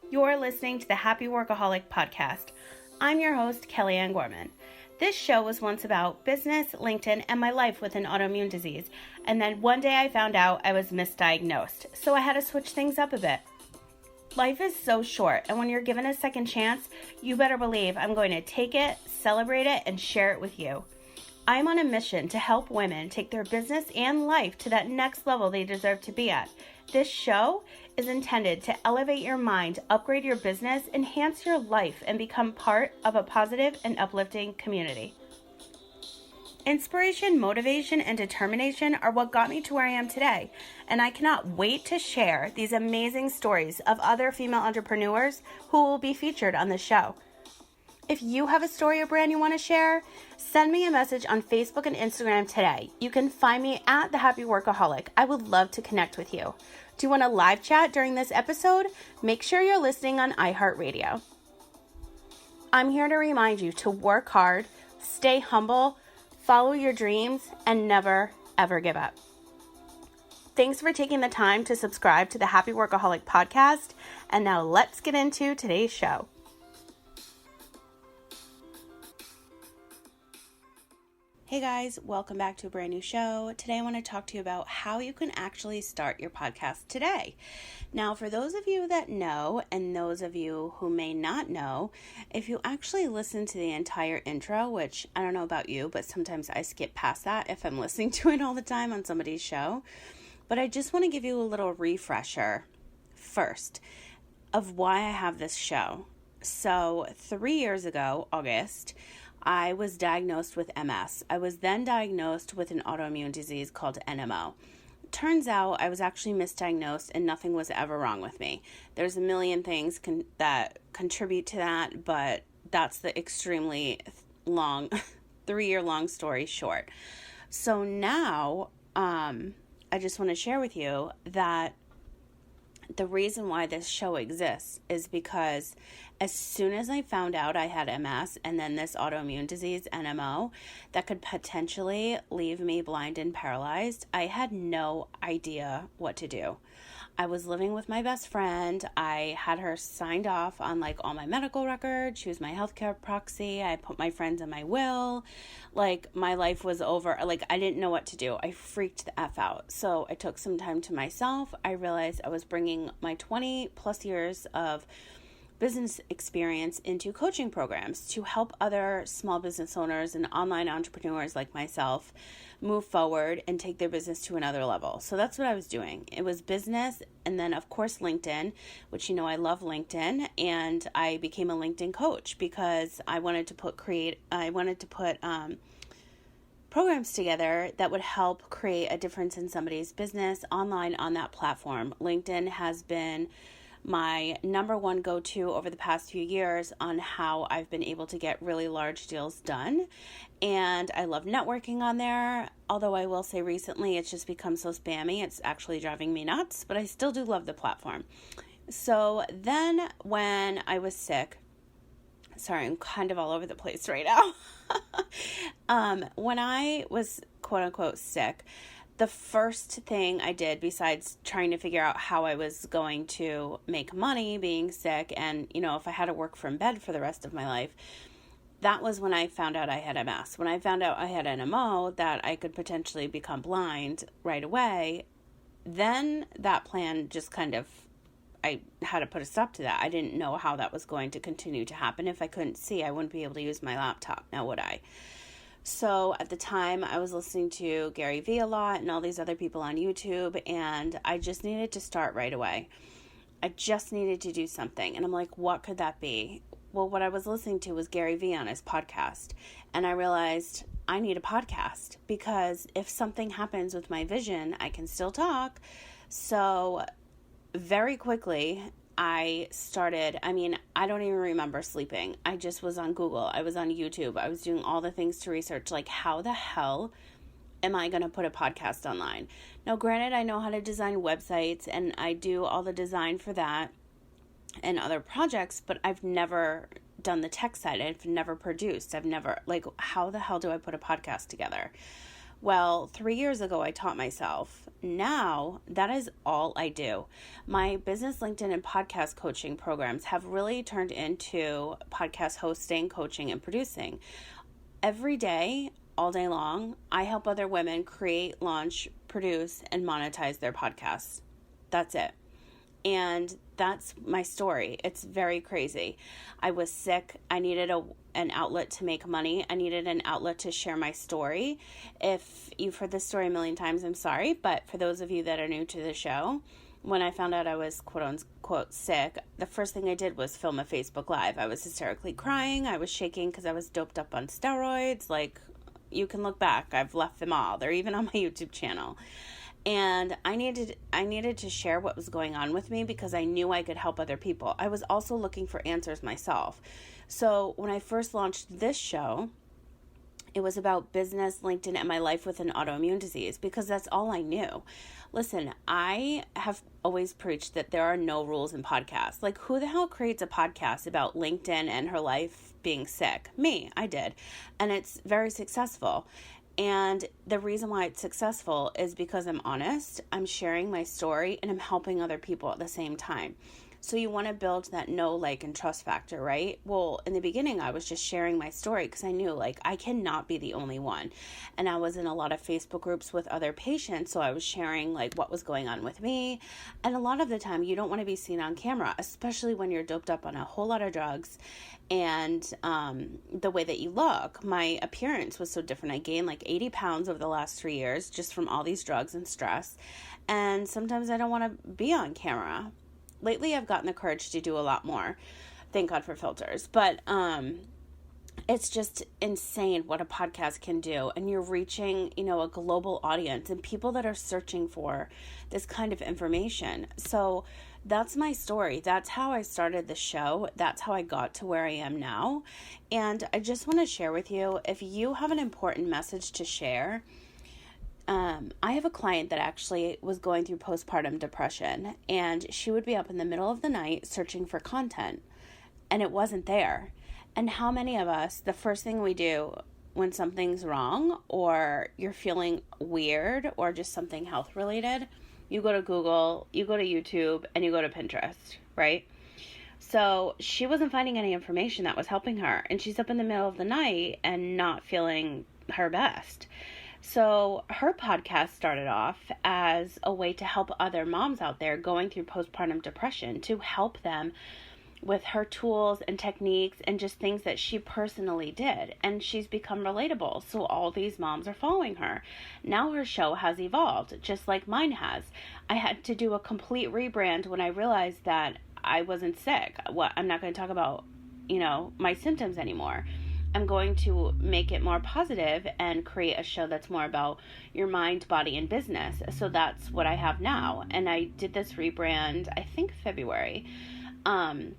You're listening to the Happy Workaholic Podcast. I'm your host, Kellyanne Gorman. This show was once about business, LinkedIn, and my life with an autoimmune disease. And then one day I found out I was misdiagnosed, so I had to switch things up a bit. Life is so short, and when you're given a second chance, you better believe I'm going to take it, celebrate it, and share it with you. I'm on a mission to help women take their business and life to that next level they deserve to be at. This show is intended to elevate your mind, upgrade your business, enhance your life, and become part of a positive and uplifting community. Inspiration, motivation, and determination are what got me to where I am today, and I cannot wait to share these amazing stories of other female entrepreneurs who will be featured on the show. If you have a story or brand you want to share, send me a message on Facebook and Instagram today. You can find me at The Happy Workaholic. I would love to connect with you. Do you want a live chat during this episode? Make sure you're listening on iHeartRadio. I'm here to remind you to work hard, stay humble, follow your dreams, and never, ever give up. Thanks for taking the time to subscribe to the Happy Workaholic Podcast. And now let's get into today's show. Hey guys, welcome back to a brand new show. Today I want to talk to you about how you can actually start your podcast today. Now, for those of you that know and those of you who may not know, if you actually listen to the entire intro, which I don't know about you, but sometimes I skip past that if I'm listening to it all the time on somebody's show. But I just want to give you a little refresher first of why I have this show. So 3 years ago, August, I was diagnosed with MS. I was then diagnosed with an autoimmune disease called NMO. Turns out I was actually misdiagnosed and nothing was ever wrong with me. There's a million things that contribute to that, but that's the extremely long, 3-year-long story short. So now, I just want to share with you that the reason why this show exists is because as soon as I found out I had MS and then this autoimmune disease, NMO, that could potentially leave me blind and paralyzed, I had no idea what to do. I was living with my best friend. I had her signed off on all my medical records. She was my healthcare proxy. I put my friends in my will. My life was over. I didn't know what to do. I freaked the F out. So I took some time to myself. I realized I was bringing my 20 plus years of business experience into coaching programs to help other small business owners and online entrepreneurs like myself move forward and take their business to another level. So that's what I was doing. It was business, and then of course LinkedIn, which I love LinkedIn, and I became a LinkedIn coach because I wanted to put programs together that would help create a difference in somebody's business online on that platform. LinkedIn has been my number one go-to over the past few years on how I've been able to get really large deals done. And I love networking on there. Although I will say recently it's just become so spammy, it's actually driving me nuts, but I still do love the platform. So then when I was sick, sorry, I'm kind of all over the place right now. When I was quote unquote sick, the first thing I did besides trying to figure out how I was going to make money being sick and, if I had to work from bed for the rest of my life, that was when I found out I had MS. When I found out I had NMO, that I could potentially become blind right away, then that plan just I had to put a stop to that. I didn't know how that was going to continue to happen. If I couldn't see, I wouldn't be able to use my laptop. Now would I? So at the time I was listening to Gary Vee a lot and all these other people on YouTube, and I just needed to start right away. I just needed to do something. And I'm like, what could that be? Well, what I was listening to was Gary Vee on his podcast. And I realized I need a podcast because if something happens with my vision, I can still talk. So very quickly, I started, I don't even remember sleeping. I just was on Google. I was on YouTube. I was doing all the things to research, how the hell am I going to put a podcast online? Now, granted, I know how to design websites and I do all the design for that and other projects, but I've never done the tech side. I've never produced. I've never, how the hell do I put a podcast together? Well, 3 years ago, I taught myself. Now, that is all I do. My business, LinkedIn, and podcast coaching programs have really turned into podcast hosting, coaching, and producing. Every day, all day long, I help other women create, launch, produce, and monetize their podcasts. That's it. And that's my story. It's very crazy. I was sick. I needed an outlet to make money. I needed an outlet to share my story. If you've heard this story a million times, I'm sorry. But for those of you that are new to the show, when I found out I was quote unquote sick, the first thing I did was film a Facebook Live. I was hysterically crying. I was shaking because I was doped up on steroids. Like, you can look back. I've left them all. They're even on my YouTube channel. And I needed to share what was going on with me because I knew I could help other people. I was also looking for answers myself. So when I first launched this show, it was about business, LinkedIn, and my life with an autoimmune disease because that's all I knew. Listen, I have always preached that there are no rules in podcasts. Like, who the hell creates a podcast about LinkedIn and her life being sick? Me, I did. And it's very successful. And the reason why it's successful is because I'm honest, I'm sharing my story, and I'm helping other people at the same time. So you want to build that know, like, and trust factor, right? Well, in the beginning, I was just sharing my story because I knew, like, I cannot be the only one. And I was in a lot of Facebook groups with other patients, so I was sharing, like, what was going on with me. And a lot of the time, you don't want to be seen on camera, especially when you're doped up on a whole lot of drugs and the way that you look. My appearance was so different. I gained, like, 80 pounds over the last 3 years just from all these drugs and stress. And sometimes I don't want to be on camera. Lately, I've gotten the courage to do a lot more. Thank God for filters. But it's just insane what a podcast can do. And you're reaching, a global audience and people that are searching for this kind of information. So that's my story. That's how I started the show. That's how I got to where I am now. And I just want to share with you, if you have an important message to share, I have a client that actually was going through postpartum depression, and she would be up in the middle of the night searching for content, and it wasn't there. And how many of us, the first thing we do when something's wrong or you're feeling weird or just something health related, you go to Google, you go to YouTube, and you go to Pinterest, right? So she wasn't finding any information that was helping her, and she's up in the middle of the night and not feeling her best. So her podcast started off as a way to help other moms out there going through postpartum depression, to help them with her tools and techniques and just things that she personally did. And she's become relatable. So all these moms are following her. Now her show has evolved, just like mine has. I had to do a complete rebrand when I realized that I wasn't sick. I'm not going to talk about, my symptoms anymore. I'm going to make it more positive and create a show that's more about your mind, body, and business. So that's what I have now. And I did this rebrand, I think February. And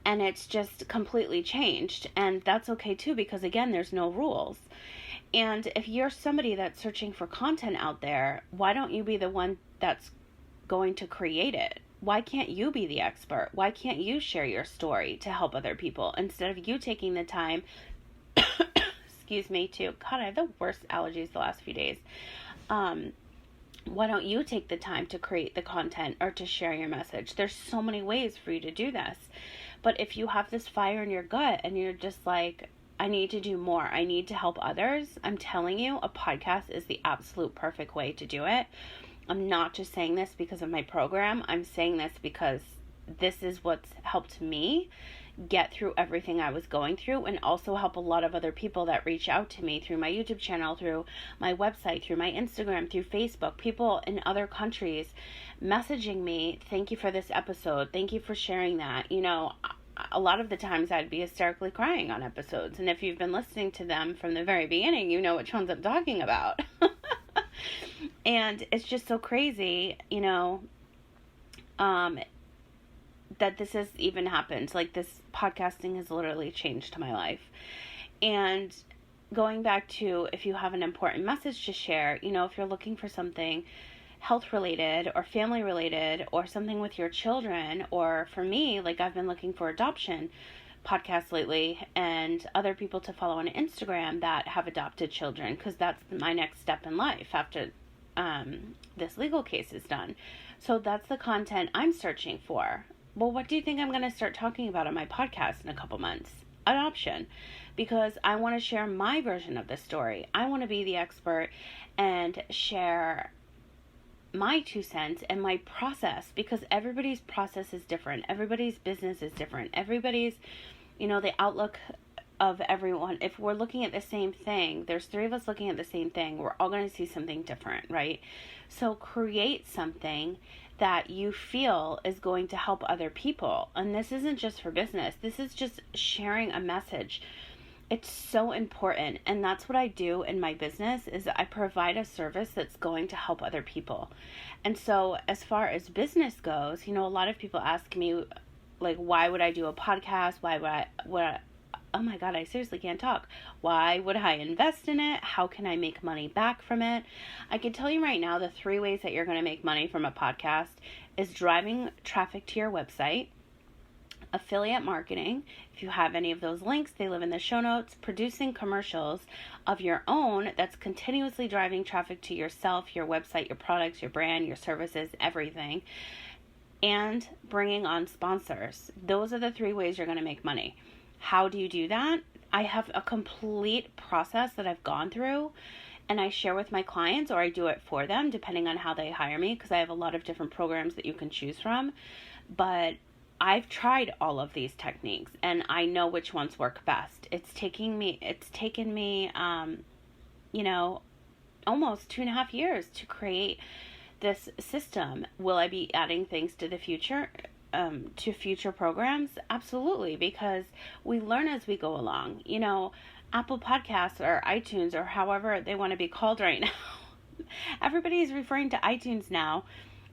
it's just completely changed. And that's okay too, because again, there's no rules. And if you're somebody that's searching for content out there, why don't you be the one that's going to create it? Why can't you be the expert? Why can't you share your story to help other people instead of you taking the time, excuse me, God, I have the worst allergies the last few days. Why don't you take the time to create the content or to share your message? There's so many ways for you to do this. But if you have this fire in your gut and you're just like, I need to do more, I need to help others, I'm telling you, a podcast is the absolute perfect way to do it. I'm not just saying this because of my program. I'm saying this because this is what's helped me get through everything I was going through, and also help a lot of other people that reach out to me through my YouTube channel, through my website, through my Instagram, through Facebook, people in other countries messaging me, thank you for this episode, thank you for sharing that. A lot of the times I'd be hysterically crying on episodes, and if you've been listening to them from the very beginning, you know which ones I'm talking about. And it's just so crazy, that this has even happened. Like, this podcasting has literally changed my life. And going back to, if you have an important message to share, if you're looking for something health related or family related or something with your children, or for me, like, I've been looking for adoption podcast lately and other people to follow on Instagram that have adopted children, because that's my next step in life after this legal case is done. So that's the content I'm searching for. Well, what do you think I'm going to start talking about on my podcast in a couple months? Adoption. Because I want to share my version of the story. I want to be the expert and share my 2 cents and my process, because everybody's process is different. Everybody's business is different. Everybody's, the outlook of everyone. If we're looking at the same thing, there's 3 of us looking at the same thing, we're all going to see something different, right? So create something that you feel is going to help other people. And this isn't just for business. This is just sharing a message. It's so important. And that's what I do in my business, is I provide a service that's going to help other people. And so as far as business goes, a lot of people ask me, like, why would I do a podcast? Why would I oh my God, I seriously can't talk. Why would I invest in it? How can I make money back from it? I can tell you right now, the 3 ways that you're going to make money from a podcast is driving traffic to your website, affiliate marketing. If you have any of those links, they live in the show notes. Producing commercials of your own that's continuously driving traffic to yourself, your website, your products, your brand, your services, everything. And bringing on sponsors. Those are the 3 ways you're going to make money. How do you do that? I have a complete process that I've gone through, and I share with my clients, or I do it for them depending on how they hire me, because I have a lot of different programs that you can choose from. But I've tried all of these techniques and I know which ones work best. It's taken me almost 2.5 years to create this system. Will I be adding things to the future? To future programs? Absolutely, because we learn as we go along. Apple Podcasts or iTunes, or however they want to be called right now. Everybody is referring to iTunes now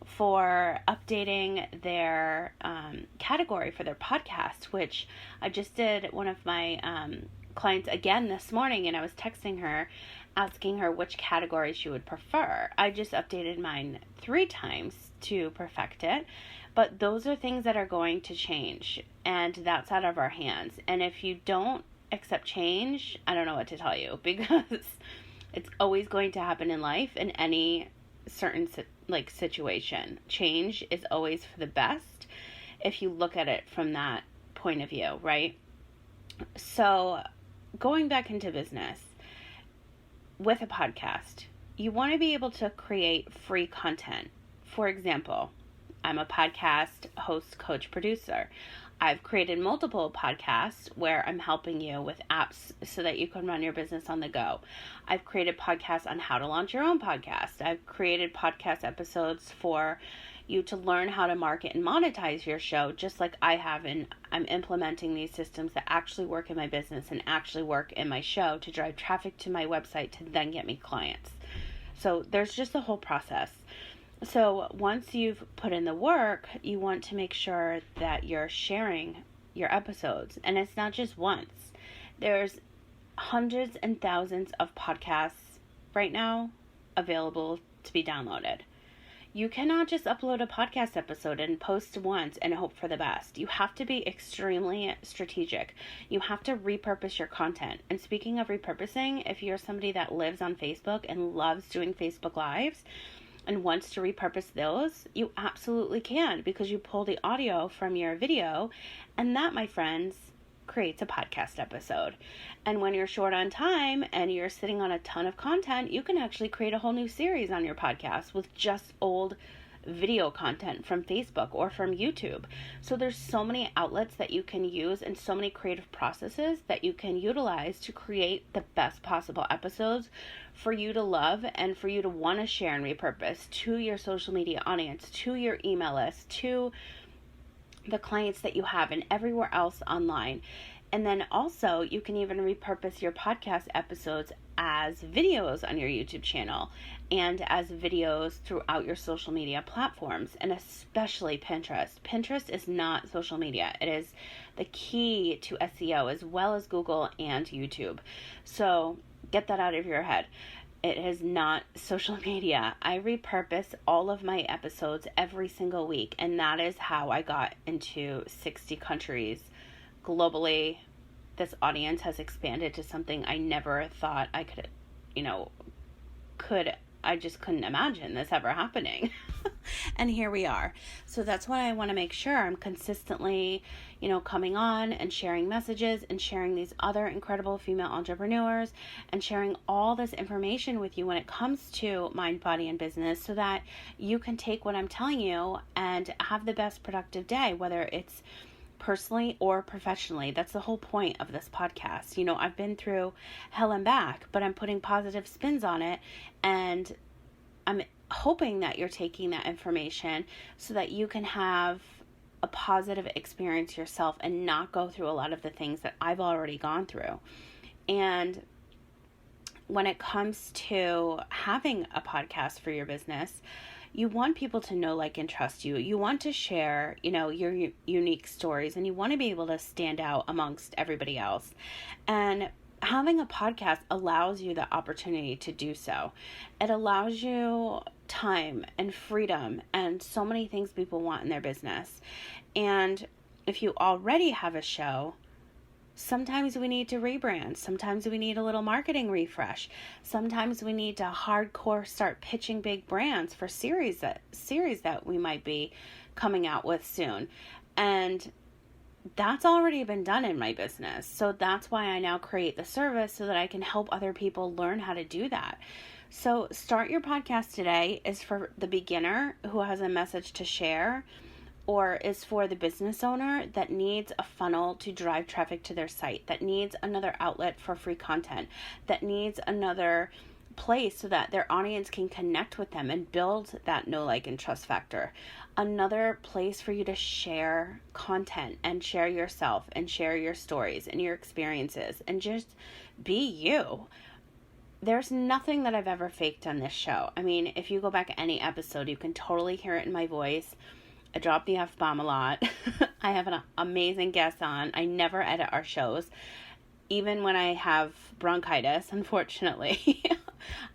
for updating their category for their podcast, which I just did one of my clients again this morning, and I was texting her, asking her which category she would prefer. I just updated mine 3 times to perfect it. But those are things that are going to change, and that's out of our hands. And if you don't accept change, I don't know what to tell you, because it's always going to happen in life in any certain situation. Change is always for the best if you look at it from that point of view, right? So going back into business with a podcast, you want to be able to create free content. For example, I'm a podcast host, coach, producer. I've created multiple podcasts where I'm helping you with apps so that you can run your business on the go. I've created podcasts on how to launch your own podcast. I've created podcast episodes for you to learn how to market and monetize your show, just like I have. And I'm implementing these systems that actually work in my business and actually work in my show to drive traffic to my website to then get me clients. So there's just a whole process. So once you've put in the work, you want to make sure that you're sharing your episodes. And it's not just once. There's hundreds and thousands of podcasts right now available to be downloaded. You cannot just upload a podcast episode and post once and hope for the best. You have to be extremely strategic. You have to repurpose your content. And speaking of repurposing, if you're somebody that lives on Facebook and loves doing Facebook Lives, and wants to repurpose those, you absolutely can, because you pull the audio from your video, and that, my friends, creates a podcast episode. And when you're short on time and you're sitting on a ton of content, you can actually create a whole new series on your podcast with just old video content from Facebook or from YouTube. So there's so many outlets that you can use and so many creative processes that you can utilize to create the best possible episodes for you to love and for you to want to share and repurpose to your social media audience, to your email list, to the clients that you have, and everywhere else online. And then also you can even repurpose your podcast episodes as videos on your YouTube channel and as videos throughout your social media platforms, and especially Pinterest. Pinterest is not social media. It is the key to SEO, as well as Google and YouTube. So get that out of your head. It is not social media. I repurpose all of my episodes every single week, and that is how I got into 60 countries globally, this audience has expanded to something I never thought I could, I just couldn't imagine this ever happening. And here we are. So that's why I want to make sure I'm consistently, coming on and sharing messages and sharing these other incredible female entrepreneurs and sharing all this information with you when it comes to mind, body, and business, so that you can take what I'm telling you and have the best productive day, whether it's personally or professionally. That's the whole point of this podcast. I've been through hell and back, but I'm putting positive spins on it, and I'm hoping that you're taking that information so that you can have a positive experience yourself and not go through a lot of the things that I've already gone through. And when it comes to having a podcast for your business, you want people to know, like, and trust you. You want to share, your unique stories, and you want to be able to stand out amongst everybody else. And having a podcast allows you the opportunity to do so. It allows you time and freedom and so many things people want in their business. And if you already have a show, sometimes we need to rebrand. Sometimes we need a little marketing refresh. Sometimes we need to hardcore start pitching big brands for series that we might be coming out with soon. And that's already been done in my business. So that's why I now create the service, so that I can help other people learn how to do that. So Start Your Podcast Today is for the beginner who has a message to share, or is for the business owner that needs a funnel to drive traffic to their site, that needs another outlet for free content, that needs another place so that their audience can connect with them and build that know, like, and trust factor. Another place for you to share content and share yourself and share your stories and your experiences and just be you. There's nothing that I've ever faked on this show. I mean, if you go back any episode, you can totally hear it in my voice. I drop the F-bomb a lot. I have an amazing guest on. I never edit our shows, even when I have bronchitis, unfortunately.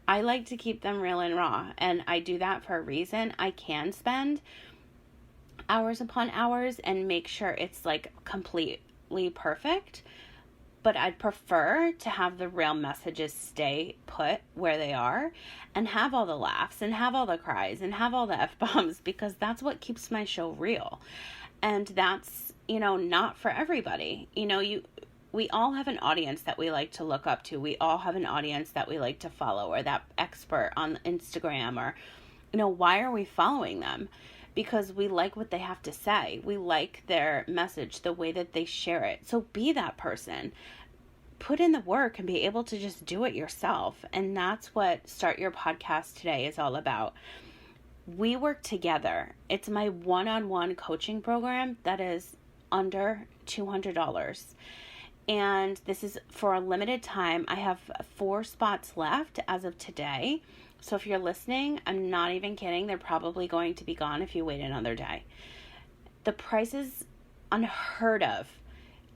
I like to keep them real and raw, and I do that for a reason. I can spend hours upon hours and make sure it's like completely perfect, but I'd prefer to have the real messages stay put where they are and have all the laughs and have all the cries and have all the F-bombs, because that's what keeps my show real. And that's, not for everybody. We all have an audience that we like to look up to. We all have an audience that we like to follow, or that expert on Instagram, or, why are we following them? Because we like what they have to say. We like their message, the way that they share it. So be that person. Put in the work and be able to just do it yourself. And that's what Start Your Podcast Today is all about. We work together. It's my one-on-one coaching program that is under $200. And this is for a limited time. I have 4 spots left as of today. So if you're listening, I'm not even kidding. They're probably going to be gone if you wait another day. The price is unheard of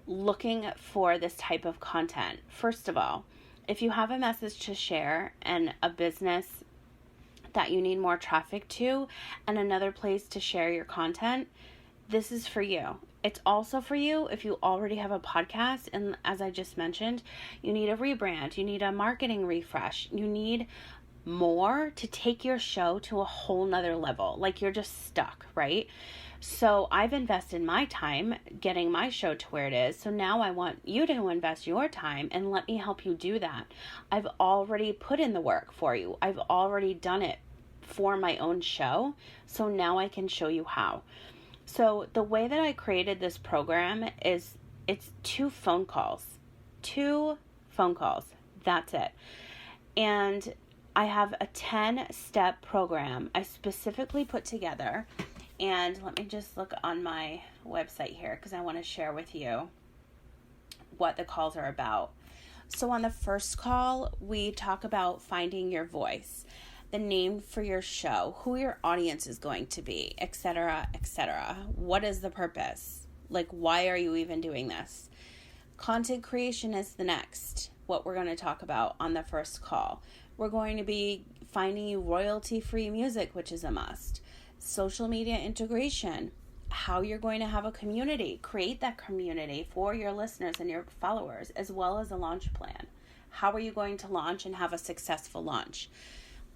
looking for this type of content. First of all, if you have a message to share and a business that you need more traffic to and another place to share your content, this is for you. It's also for you if you already have a podcast, and as I just mentioned, you need a rebrand, you need a marketing refresh, you need more to take your show to a whole nother level. Like, you're just stuck, right? So I've invested my time getting my show to where it is. So now I want you to invest your time and let me help you do that. I've already put in the work for you. I've already done it for my own show. So now I can show you how. So the way that I created this program is it's 2 phone calls. 2 phone calls. That's it. And I have a 10-step program I specifically put together. And let me just look on my website here, because I want to share with you what the calls are about. So on the first call, we talk about finding your voice, the name for your show, who your audience is going to be, etc., etc. What is the purpose? Like, why are you even doing this? Content creation is the next, what we're going to talk about on the first call. We're going to be finding you royalty-free music, which is a must. Social media integration, how you're going to have a community, create that community for your listeners and your followers, as well as a launch plan. How are you going to launch and have a successful launch?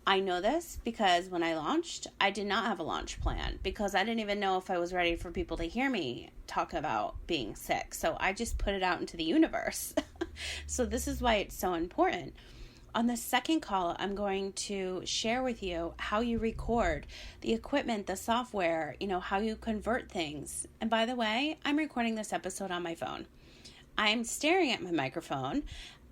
I know this because when I launched, I did not have a launch plan because I didn't even know if I was ready for people to hear me talk about being sick. So I just put it out into the universe. So this is why it's so important. On the second call, I'm going to share with you how you record, the equipment, the software, how you convert things. And by the way, I'm recording this episode on my phone. I'm staring at my microphone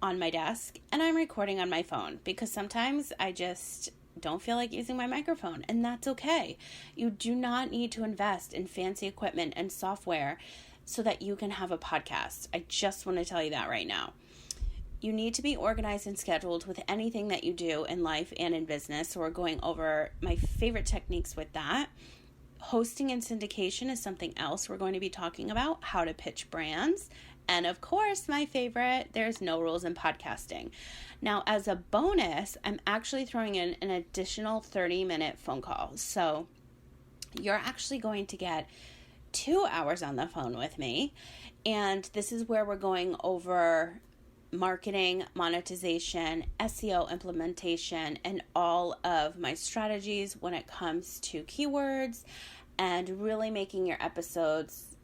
on my desk and I'm recording on my phone because sometimes I just don't feel like using my microphone, and that's okay. You do not need to invest in fancy equipment and software so that you can have a podcast. I just want to tell you that right now. You need to be organized and scheduled with anything that you do in life and in business. So we're going over my favorite techniques with that. Hosting and syndication is something else we're going to be talking about, how to pitch brands. And of course, my favorite, there's no rules in podcasting. Now, as a bonus, I'm actually throwing in an additional 30-minute phone call. So you're actually going to get 2 hours on the phone with me. And this is where we're going over marketing, monetization, SEO implementation, and all of my strategies when it comes to keywords and really making your episodes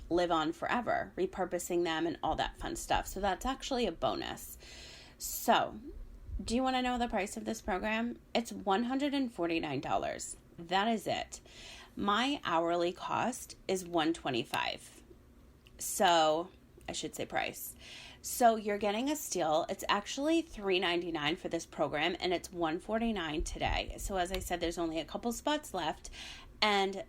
live on forever, repurposing them and all that fun stuff. So that's actually a bonus. So do you want to know the price of this program? It's $149. That is it. My hourly cost is $125. So I should say price. So you're getting a steal. It's actually $399 for this program, and it's $149 today. So as I said, there's only a couple spots left. And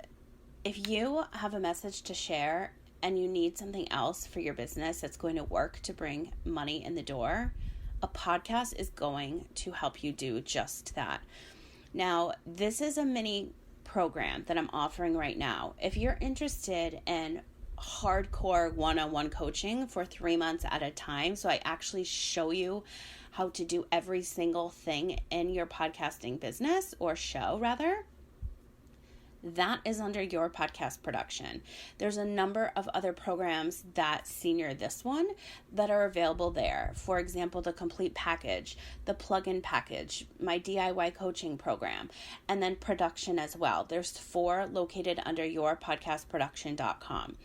if you have a message to share and you need something else for your business that's going to work to bring money in the door, a podcast is going to help you do just that. Now, this is a mini program that I'm offering right now. If you're interested in hardcore one-on-one coaching for 3 months at a time, so I actually show you how to do every single thing in your podcasting business or show rather, that is under Your Podcast Production. There's a number of other programs that senior this one that are available there. For example, the complete package, the plug-in package, my DIY coaching program, and then production as well. There's 4 located under yourpodcastproduction.com.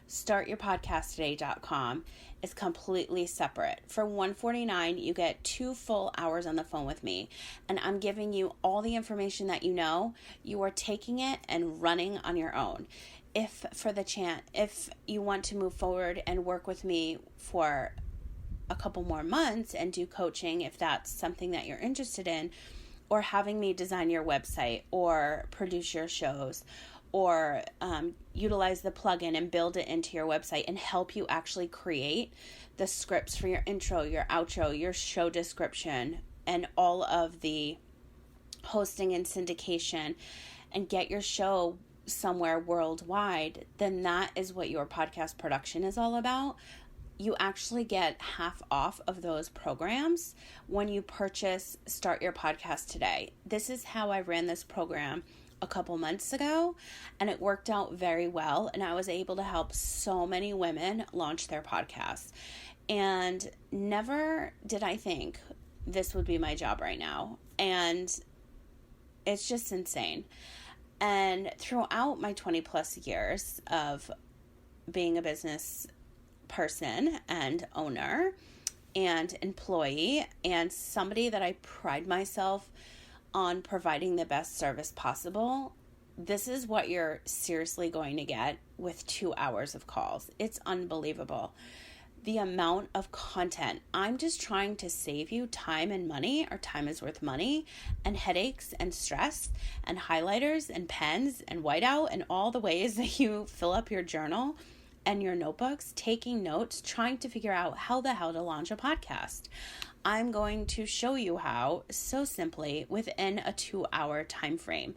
StartYourPodcastToday.com is completely separate. For $149, you get 2 full hours on the phone with me, and I'm giving you all the information that you know. You are taking it and running on your own. If you want to move forward and work with me for a couple more months and do coaching, if that's something that you're interested in, or having me design your website or produce your shows, or utilize the plugin and build it into your website and help you actually create the scripts for your intro, your outro, your show description, and all of the hosting and syndication, and get your show somewhere worldwide, then that is what Your Podcast Production is all about. You actually get half off of those programs when you purchase Start Your Podcast Today. This is how I ran this program a couple months ago, and it worked out very well, and I was able to help so many women launch their podcasts. And never did I think this would be my job right now, and it's just insane. And throughout my 20 plus years of being a business person and owner and employee and somebody that I pride myself on providing the best service possible, this is what you're seriously going to get with 2 hours of calls. It's unbelievable. The amount of content. I'm just trying to save you time and money, or time is worth money, and headaches and stress and highlighters and pens and whiteout and all the ways that you fill up your journal and your notebooks, taking notes, trying to figure out how the hell to launch a podcast. I'm going to show you how, so simply, within a 2-hour time frame.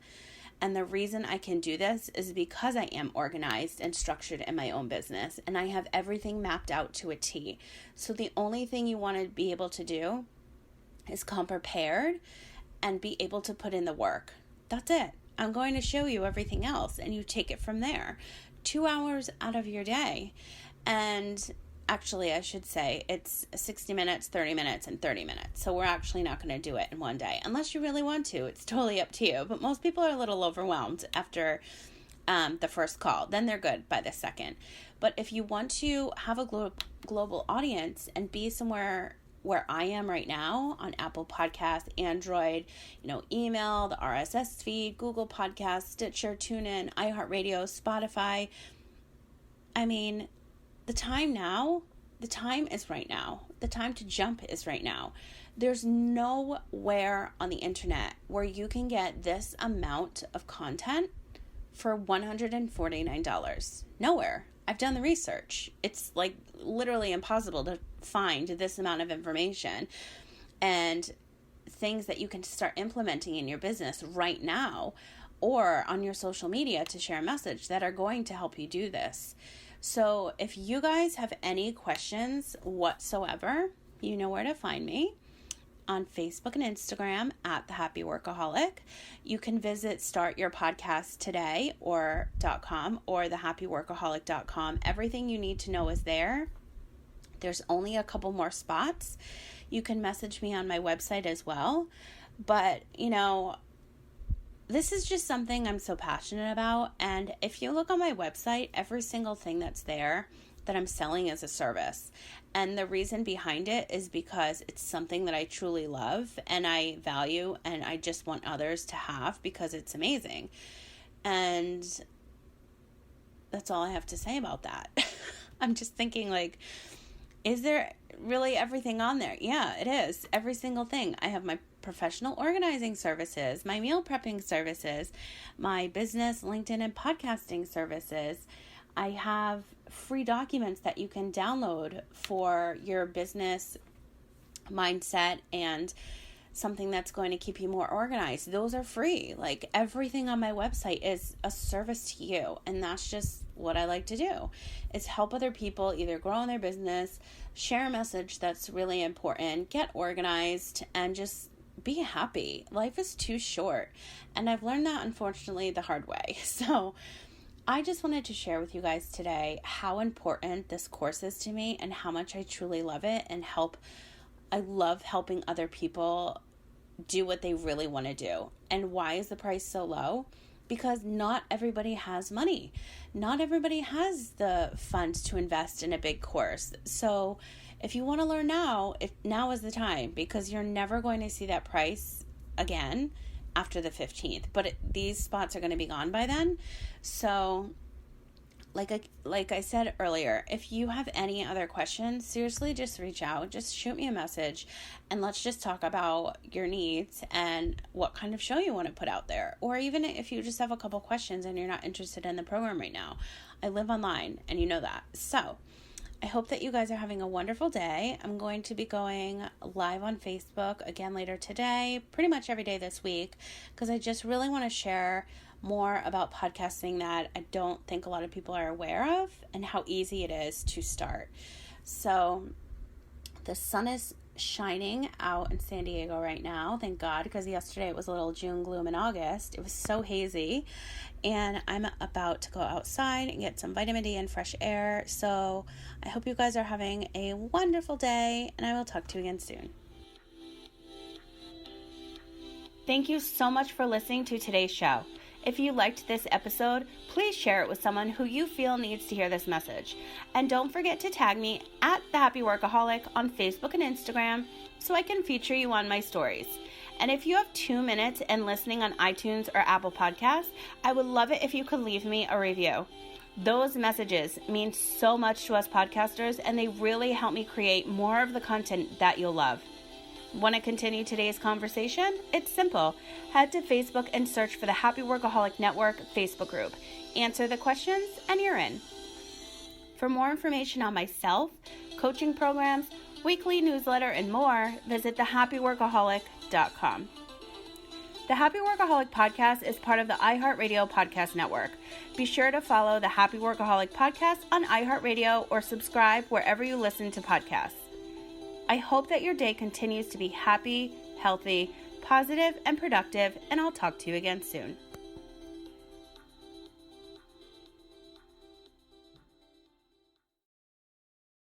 And the reason I can do this is because I am organized and structured in my own business, and I have everything mapped out to a T. So the only thing you want to be able to do is come prepared and be able to put in the work. That's it. I'm going to show you everything else, and you take it from there. 2 hours out of your day. And actually, I should say it's 60 minutes, 30 minutes, and 30 minutes. So we're actually not going to do it in one day. Unless you really want to. It's totally up to you. But most people are a little overwhelmed after the first call. Then they're good by the second. But if you want to have a global audience and be somewhere where I am right now on Apple Podcasts, Android, email, the RSS feed, Google Podcasts, Stitcher, TuneIn, iHeartRadio, Spotify. I mean, the time is right now. The time to jump is right now. There's nowhere on the internet where you can get this amount of content for $149. Nowhere. I've done the research. It's like literally impossible to find this amount of information and things that you can start implementing in your business right now or on your social media to share a message that are going to help you do this. So if you guys have any questions whatsoever, you know where to find me. On Facebook and Instagram at The Happy Workaholic. You can visit startyourpodcasttoday.com or thehappyworkaholic.com. Everything you need to know is there. There's only a couple more spots. You can message me on my website as well. But, this is just something I'm so passionate about. And if you look on my website, every single thing that's there that I'm selling is a service. And the reason behind it is because it's something that I truly love and I value and I just want others to have because it's amazing. And that's all I have to say about that. I'm just thinking is there really everything on there? Yeah, it is. Every single thing. I have my professional organizing services, my meal prepping services, my business, LinkedIn, and podcasting services. I have free documents that you can download for your business mindset and something that's going to keep you more organized. Those are free. Everything on my website is a service to you. And that's just what I like to do, is help other people either grow in their business, share a message that's really important, get organized, and just be happy. Life is too short. And I've learned that, unfortunately, the hard way. So I just wanted to share with you guys today how important this course is to me and how much I truly love it and I love helping other people do what they really want to do. And why is the price so low? Because not everybody has money. Not everybody has the funds to invest in a big course. So if you want to learn now, now is the time, because you're never going to see that price again after the 15th, but these spots are going to be gone by then. So like I said earlier, if you have any other questions, seriously, just reach out, just shoot me a message, and let's just talk about your needs and what kind of show you want to put out there. Or even if you just have a couple questions and you're not interested in the program right now, I live online and you know that. So I hope that you guys are having a wonderful day. I'm going to be going live on Facebook again later today, pretty much every day this week, because I just really want to share more about podcasting that I don't think a lot of people are aware of and how easy it is to start. So the sun is shining out in San Diego right now, thank God, because yesterday it was a little June gloom in August. It was so hazy, and I'm about to go outside and get some vitamin D and fresh air. So I hope you guys are having a wonderful day, and I will talk to you again soon. Thank you so much for listening to today's show. If you liked this episode, please share it with someone who you feel needs to hear this message. And don't forget to tag me at The Happy Workaholic on Facebook and Instagram so I can feature you on my stories. And if you have 2 minutes and listening on iTunes or Apple Podcasts, I would love it if you could leave me a review. Those messages mean so much to us podcasters, and they really help me create more of the content that you'll love. Want to continue today's conversation? It's simple. Head to Facebook and search for the Happy Workaholic Network Facebook group. Answer the questions and you're in. For more information on myself, coaching programs, weekly newsletter, and more, visit thehappyworkaholic.com. The Happy Workaholic Podcast is part of the iHeartRadio Podcast Network. Be sure to follow the Happy Workaholic Podcast on iHeartRadio or subscribe wherever you listen to podcasts. I hope that your day continues to be happy, healthy, positive, and productive, and I'll talk to you again soon.